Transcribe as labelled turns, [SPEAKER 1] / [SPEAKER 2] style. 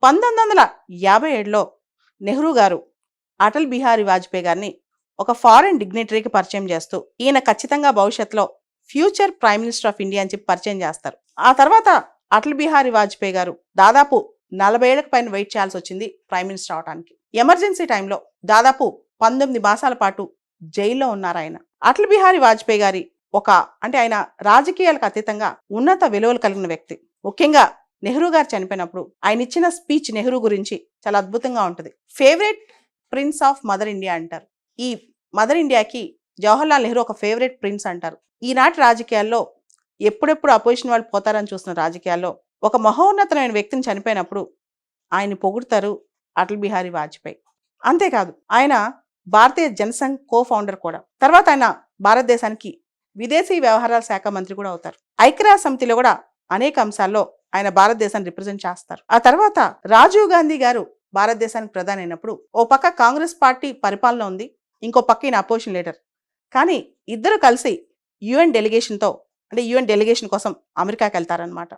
[SPEAKER 1] 1957లో నెహ్రూ గారు అటల్ బిహారీ వాజ్పేయి గారిని ఒక ఫారెన్ డిగ్నిటరీకి పరిచయం చేస్తూ ఈయన ఖచ్చితంగా భవిష్యత్తులో future prime minister of India అని చెప్పి పరిచయం చేస్తారు. ఆ తర్వాత అటల్ బిహారీ వాజ్పేయి గారు దాదాపు 40 ఏళ్లకు పైన వెయిట్ చేయాల్సి వచ్చింది ప్రైమ్ మినిస్టర్ అవడానికి. ఎమర్జెన్సీ టైంలో దాదాపు 19 మాసాల పాటు జైల్లో ఉన్నారు ఆయన. అటల్ బిహారీ వాజ్పేయి గారి ఆయన రాజకీయాలకు అతీతంగా ఉన్నత విలువలు కలిగిన వ్యక్తి. ముఖ్యంగా నెహ్రూ గారు చనిపోయినప్పుడు ఆయన ఇచ్చిన స్పీచ్ నెహ్రూ గురించి చాలా అద్భుతంగా ఉంటుంది. Favourite prince of mother India అంటారు. ఈ మదర్ ఇండియాకి జవహర్లాల్ నెహ్రూ ఒక ఫేవరెట్ ప్రిన్స్ అంటారు. ఈనాటి రాజకీయాల్లో ఎప్పుడెప్పుడు అపోజిషన్ వాళ్ళు పోతారని చూస్తున్న రాజకీయాల్లో ఒక మహోన్నతమైన వ్యక్తిని చనిపోయినప్పుడు ఆయన పొగుడతారు అటల్ బిహారీ వాజ్పేయి. అంతేకాదు ఆయన భారతీయ జనసంఘ్ కో ఫౌండర్ కూడా. తర్వాత ఆయన భారతదేశానికి విదేశీ వ్యవహారాల శాఖ మంత్రి కూడా అవుతారు. ఐక్యరాజ్య సమితిలో కూడా అనేక అంశాల్లో ఆయన భారతదేశాన్ని రిప్రజెంట్ చేస్తారు. ఆ తర్వాత రాజీవ్ గాంధీ గారు భారతదేశానికి ప్రధాని అయినప్పుడు ఓ పక్క కాంగ్రెస్ పార్టీ పరిపాలన ఉంది, ఇంకో పక్క ఈయన అపోజిషన్ లీడర్. కానీ ఇద్దరు కలిసి యుఎన్ డెలిగేషన్ కోసం అమెరికాకి వెళ్తారనమాట.